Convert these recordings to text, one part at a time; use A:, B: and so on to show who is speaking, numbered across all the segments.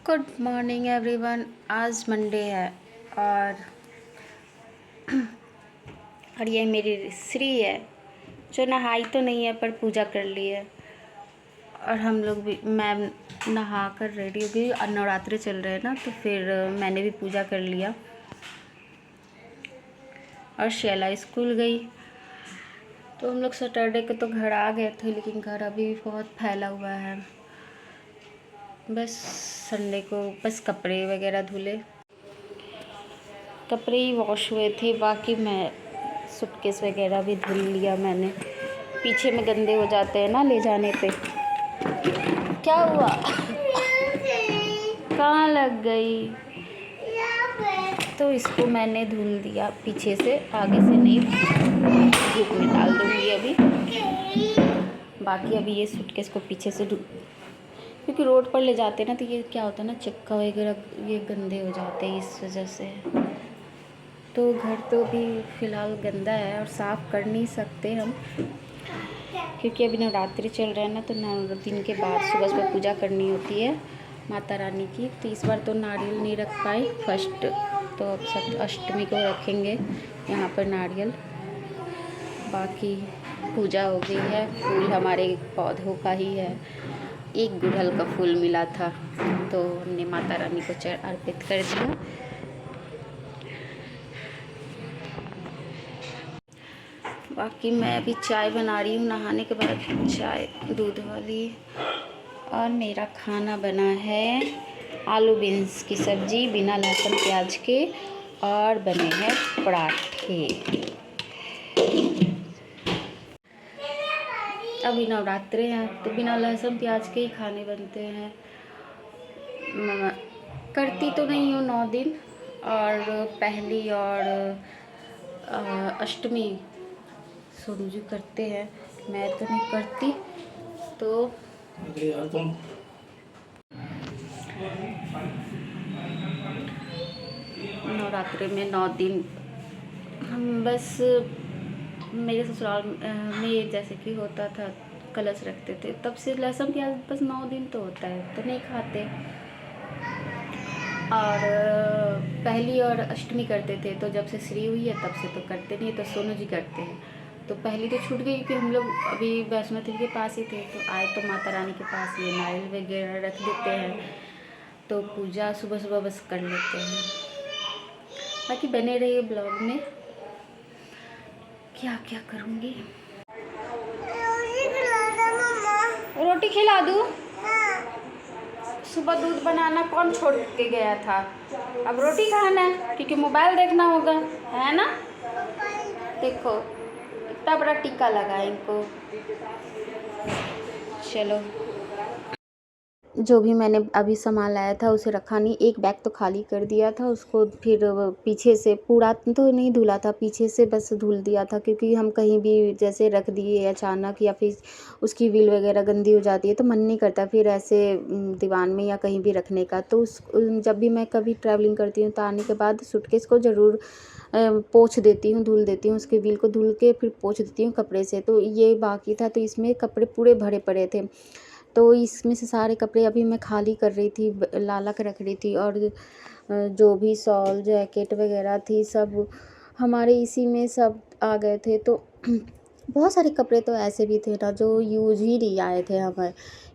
A: Good morning everyone. आज Monday है और ये मेरी श्री है जो नहाई तो नहीं है पर पूजा कर ली है। और हम लोग भी, मैं नहा कर रेडी हो गई और नवरात्रि चल रहे हैं ना, तो फिर मैंने भी पूजा कर लिया। और शैला स्कूल गई। तो हम लोग सैटरडे को तो घर आ गए थे, लेकिन घर अभी बहुत फैला हुआ है। बस संडे को बस कपड़े वगैरह धुले, कपड़े ही वॉश हुए थे। बाकी मैं सूटकेस वगैरह भी धुल लिया मैंने। पीछे में गंदे हो जाते हैं ना ले जाने पे। क्या हुआ? कहाँ लग गई? तो इसको मैंने धुल दिया पीछे से, आगे से नहीं। धूप में डाल दूँगी अभी। बाकी अभी ये सूटकेस को पीछे से क्योंकि रोड पर ले जाते हैं ना, तो ये क्या होता है ना, चक्का वगैरह ये गंदे हो जाते हैं इस वजह से। तो घर तो अभी फ़िलहाल गंदा है और साफ़ कर नहीं सकते हम, क्योंकि अभी नवरात्रि चल रहा है ना। तो 9 दिन के बाद सुबह सुबह पूजा करनी होती है माता रानी की। तो इस बार तो नारियल नहीं रख पाए फर्स्ट, तो अब अष्टमी को रखेंगे यहाँ पर नारियल। बाकी पूजा हो गई है। फूल हमारे पौधों का ही है, एक गुड़हल का फूल मिला था तो हमने माता रानी को अर्पित कर दिया। बाकी मैं अभी चाय बना रही हूँ, नहाने के बाद चाय दूध वाली। और मेरा खाना बना है आलू बीन्स की सब्ज़ी बिना लहसुन प्याज के, और बने हैं पराठे। अभी नवरात्रे हैं तो बिना लहसुन प्याज के ही खाने बनते हैं। करती तो नहीं हूँ 9 दिन, और पहली और अष्टमी सोनू जी करते हैं, मैं तो नहीं करती। तो नवरात्रि में 9 दिन हम बस मेरे ससुराल में जैसे कि होता था, कलश रखते थे, तब से लहसुन प्याज बस 9 दिन तो होता है, तो नहीं खाते। और पहली और अष्टमी करते थे, तो जब से श्री हुई है तब से तो करते नहीं, तो सोनू जी करते हैं। तो पहली तो छूट गई क्योंकि हम लोग अभी वैष्णो देवी के पास ही थे, तो आए तो माता रानी के पास ये नारियल वगैरह रख देते हैं, तो पूजा सुबह सुबह बस कर लेते हैं। बाकी बने रहिए ब्लॉग में, क्या क्या करूँगी। रोटी खिला दूँ? सुबह दूध बनाना कौन छोड़ के गया था, अब रोटी खाना है क्योंकि मोबाइल देखना होगा, है ना। देखो इतना बड़ा टीका लगा इनको। चलो, जो भी मैंने अभी सामान लाया था उसे रखा नहीं, एक बैग तो खाली कर दिया था उसको। फिर पीछे से पूरा तो नहीं धुला था, पीछे से बस धुल दिया था, क्योंकि हम कहीं भी जैसे रख दिए अचानक या फिर उसकी व्हील वगैरह गंदी हो जाती है तो मन नहीं करता फिर ऐसे दीवान में या कहीं भी रखने का। तो जब भी मैं कभी ट्रैवलिंग करती हूँ तो आने के बाद सूटकेस को ज़रूर पोंछ देती हूँ, धुल देती हूँ, उसके व्हील को धुल के फिर पोंछ देती हूँ कपड़े से। तो ये बाकी था, तो इसमें कपड़े पूरे भरे पड़े थे, तो इसमें से सारे कपड़े अभी मैं खाली कर रही थी, ला के रख रही थी। और जो भी शॉल जैकेट वगैरह थी सब हमारे इसी में सब आ गए थे। तो बहुत सारे कपड़े तो ऐसे भी थे ना जो यूज ही नहीं आए थे हमें,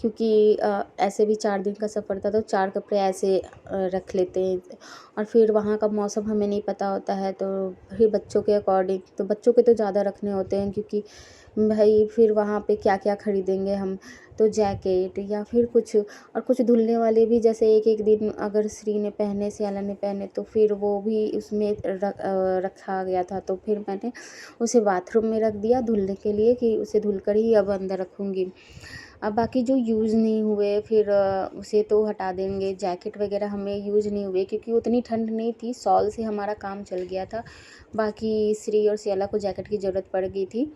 A: क्योंकि ऐसे भी 4 दिन का सफ़र था, तो 4 कपड़े ऐसे रख लेते हैं। और फिर वहाँ का मौसम हमें नहीं पता होता है, तो फिर बच्चों के अकॉर्डिंग, तो बच्चों के तो ज़्यादा रखने होते हैं, क्योंकि भाई फिर वहाँ पे क्या क्या ख़रीदेंगे हम। तो जैकेट या फिर कुछ, और कुछ धुलने वाले भी, जैसे एक दिन अगर श्री ने पहने, सियाला ने पहने, तो फिर वो भी उसमें रखा गया था, तो फिर मैंने उसे बाथरूम में रख दिया धुलने के लिए, कि उसे धुल कर ही अब अंदर रखूँगी। अब बाकी जो यूज़ नहीं हुए फिर उसे तो हटा देंगे। जैकेट वगैरह हमें यूज़ नहीं हुए क्योंकि उतनी ठंड नहीं थी, शॉल से हमारा काम चल गया था। बाकी श्री और सियाला को जैकेट की ज़रूरत पड़ गई थी,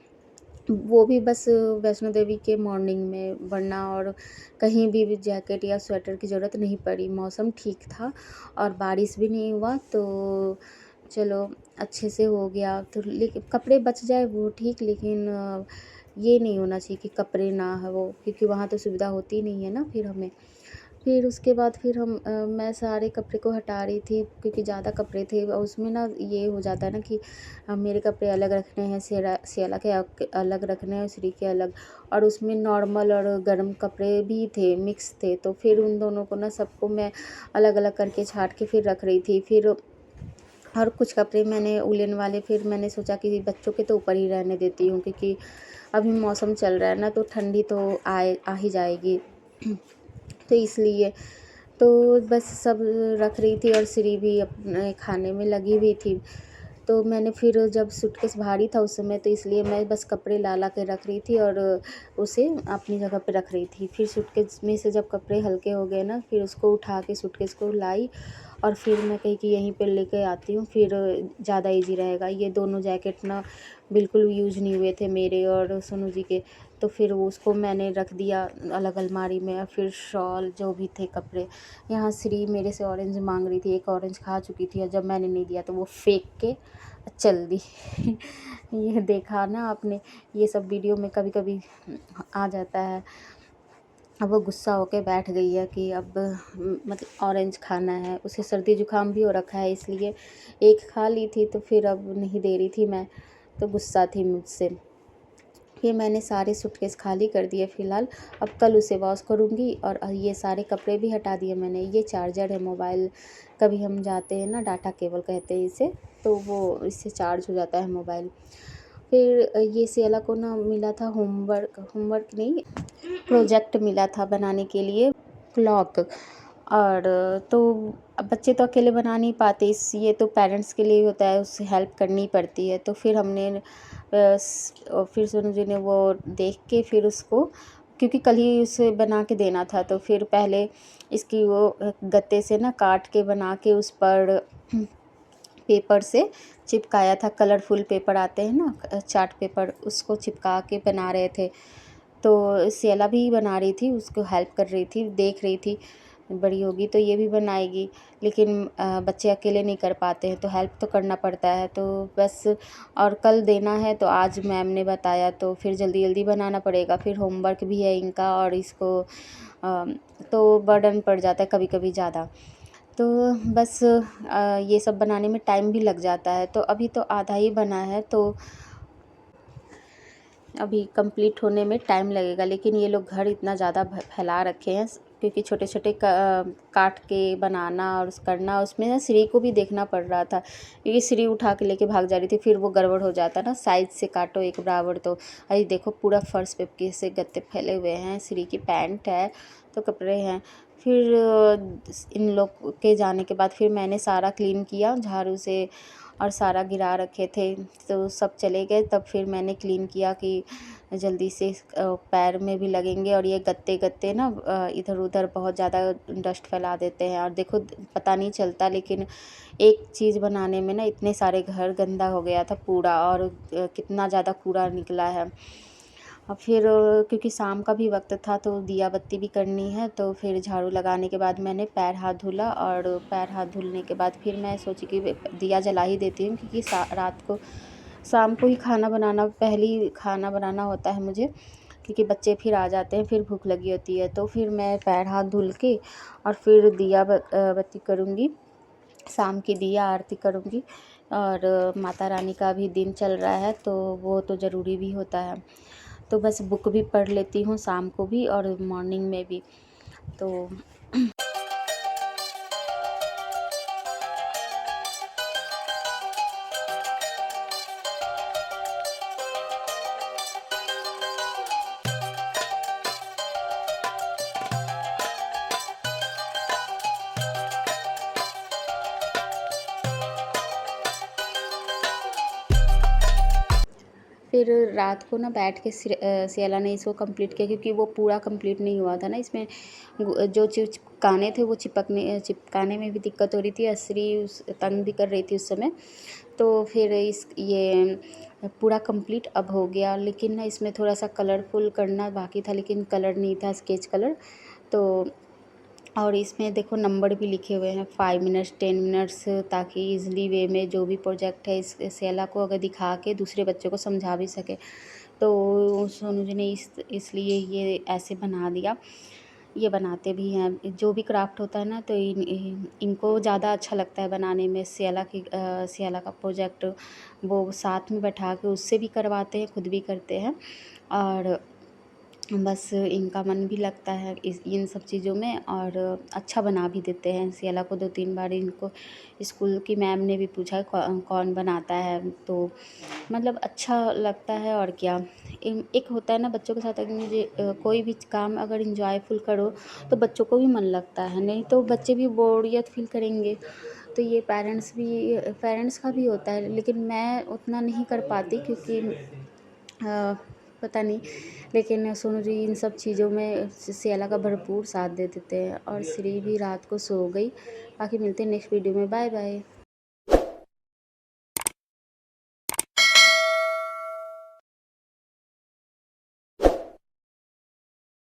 A: वो भी बस वैष्णो देवी के मॉर्निंग में, वरना और कहीं भी जैकेट या स्वेटर की ज़रूरत नहीं पड़ी। मौसम ठीक था और बारिश भी नहीं हुआ, तो चलो अच्छे से हो गया। तो लेकिन कपड़े बच जाए वो ठीक, लेकिन ये नहीं होना चाहिए कि कपड़े ना हो, क्योंकि वहाँ तो सुविधा होती नहीं है ना फिर हमें। फिर उसके बाद फिर मैं सारे कपड़े को हटा रही थी क्योंकि ज़्यादा कपड़े थे और उसमें ना ये हो जाता है ना कि मेरे कपड़े अलग रखने हैं, सियाला के अलग रखने हैं, श्री के अलग। और उसमें नॉर्मल और गर्म कपड़े भी थे, मिक्स थे, तो फिर उन दोनों को ना सबको मैं अलग अलग करके छाट के फिर रख रही थी। फिर और कुछ कपड़े मैंने उलन वाले फिर मैंने सोचा कि बच्चों के तो ऊपर ही रहने देती हूँ, क्योंकि अभी मौसम चल रहा है ना, तो ठंडी तो आ ही जाएगी तो इसलिए तो बस सब रख रही थी और श्री भी अपने खाने में लगी हुई थी। तो मैंने फिर जब सूटकेस भारी था उस समय, तो इसलिए मैं बस कपड़े ला ला के रख रही थी और उसे अपनी जगह पे रख रही थी। फिर सूटकेस में से जब कपड़े हल्के हो गए ना, फिर उसको उठा के सूटकेस को लाई और फिर मैं कही कि यहीं पे लेके आती हूँ, फिर ज़्यादा इजी रहेगा। ये दोनों जैकेट ना बिल्कुल यूज़ नहीं हुए थे, मेरे और सोनू जी के। तो फिर वो उसको मैंने रख दिया अलग अलमारी में। और फिर शॉल जो भी थे कपड़े, यहाँ श्री मेरे से ऑरेंज मांग रही थी, एक ऑरेंज खा चुकी थी और जब मैंने नहीं दिया तो वो फेंक के चल दी। ये देखा ना आपने, ये सब वीडियो में कभी कभी आ जाता है। अब वो गुस्सा होके बैठ गई है कि अब मतलब ऑरेंज खाना है, उसे सर्दी जुकाम भी हो रखा है, इसलिए एक खा ली थी तो फिर अब नहीं दे रही थी मैं, तो गुस्सा थी मुझसे। फिर मैंने सारे सूटकेस खाली कर दिए फ़िलहाल। अब कल उसे वॉश करूँगी। और ये सारे कपड़े भी हटा दिए मैंने। ये चार्जर है मोबाइल, कभी हम जाते हैं ना, डाटा केबल कहते हैं इसे, तो वो इससे चार्ज हो जाता है मोबाइल। फिर ये सियाला को ना मिला था होमवर्क, होमवर्क नहीं, प्रोजेक्ट मिला था बनाने के लिए, क्लॉक। और तो अब बच्चे तो अकेले बना नहीं पाते, इस ये तो पेरेंट्स के लिए होता है, उससे हेल्प करनी पड़ती है। तो फिर हमने और फिर सोनू जी ने वो देख के फिर उसको, क्योंकि कल ही उसे बना के देना था, तो फिर पहले इसकी वो गत्ते से ना काट के बना के उस पर पेपर से चिपकाया था। कलरफुल पेपर आते हैं ना, चार्ट पेपर, उसको चिपका के बना रहे थे। तो सियाला भी बना रही थी, उसको हेल्प कर रही थी, देख रही थी बड़ी होगी तो ये भी बनाएगी। लेकिन बच्चे अकेले नहीं कर पाते हैं, तो हेल्प तो करना पड़ता है। तो बस, और कल देना है तो आज मैम ने बताया, तो फिर जल्दी जल्दी बनाना पड़ेगा। फिर होमवर्क भी है इनका, और इसको तो बर्डन पड़ जाता है कभी कभी ज़्यादा। तो बस ये सब बनाने में टाइम भी लग जाता है। तो अभी तो आधा ही बना है, तो अभी कंप्लीट होने में टाइम लगेगा। लेकिन ये लोग घर इतना ज़्यादा फैला रखे हैं, क्योंकि छोटे छोटे काट के बनाना और करना, उसमें ना श्री को भी देखना पड़ रहा था, क्योंकि श्री उठा के लेके भाग जा रही थी, फिर वो गड़बड़ हो जाता ना, साइज से काटो एक बराबर। तो अरे देखो पूरा फर्श पे कैसे गत्ते फैले हुए हैं, श्री की पैंट है तो कपड़े हैं। फिर इन लोग के जाने के बाद फिर मैंने सारा क्लीन किया झाड़ू से, और सारा गिरा रखे थे, तो सब चले गए। तब फिर मैंने क्लीन किया कि जल्दी से पैर में भी लगेंगे। और ये गत्ते गत्ते ना इधर उधर बहुत ज़्यादा डस्ट फैला देते हैं, और देखो पता नहीं चलता, लेकिन एक चीज़ बनाने में ना इतने सारे घर गंदा हो गया था पूरा, और कितना ज़्यादा कूड़ा निकला है। और फिर क्योंकि शाम का भी वक्त था, तो दिया बत्ती भी करनी है, तो फिर झाड़ू लगाने के बाद मैंने पैर हाथ धुला। और पैर हाथ धुलने के बाद फिर मैं सोची कि दिया जला ही देती हूँ, क्योंकि रात को शाम को ही खाना बनाना, पहली खाना बनाना होता है मुझे, क्योंकि बच्चे फिर आ जाते हैं, फिर भूख लगी होती है। तो फिर मैं पैर हाथ धुल के और फिर दिया बत्ती करूँगी, शाम की दिया आरती करूँगी। और माता रानी का भी दिन चल रहा है, तो वो तो ज़रूरी भी होता है। तो बस बुक भी पढ़ लेती हूँ शाम को भी और मॉर्निंग में भी। तो फिर रात को ना बैठ के सियाला ने इसको कंप्लीट किया, क्योंकि वो पूरा कंप्लीट नहीं हुआ था ना, इसमें जो चिपकाने थे वो चिपकाने में भी दिक्कत हो रही थी। असरी उस तंग भी कर रही थी उस समय। तो फिर ये पूरा कंप्लीट अब हो गया। लेकिन ना इसमें थोड़ा सा कलरफुल करना बाकी था, लेकिन कलर नहीं था, स्केच कलर। तो और इसमें देखो नंबर भी लिखे हुए हैं, 5 मिनट्स 10 मिनट्स, ताकि ईज़िली वे में जो भी प्रोजेक्ट है इस सेला को अगर दिखा के दूसरे बच्चों को समझा भी सके। तो सोनू जी ने इसलिए ये ऐसे बना दिया। ये बनाते भी हैं। जो भी क्राफ्ट होता है ना तो इनको ज़्यादा अच्छा लगता है बनाने में। सियाला का प्रोजेक्ट वो साथ में बैठा के उससे भी करवाते हैं, खुद भी करते हैं, और बस इनका मन भी लगता है इन सब चीज़ों में, और अच्छा बना भी देते हैं। सियाला को 2-3 बार इनको स्कूल की मैम ने भी पूछा कौन बनाता है, तो मतलब अच्छा लगता है। और क्या, एक होता है ना बच्चों के साथ, अगर मुझे कोई भी काम अगर इंजॉयफुल करो तो बच्चों को भी मन लगता है, नहीं तो बच्चे भी बोरियत फील करेंगे। तो ये पेरेंट्स का भी होता है, लेकिन मैं उतना नहीं कर पाती क्योंकि पता नहीं, लेकिन सोनू जी इन सब चीज़ों में सियाला का भरपूर साथ दे देते हैं। और श्री भी रात को सो गई। बाकी मिलते हैं नेक्स्ट वीडियो में। Bye bye.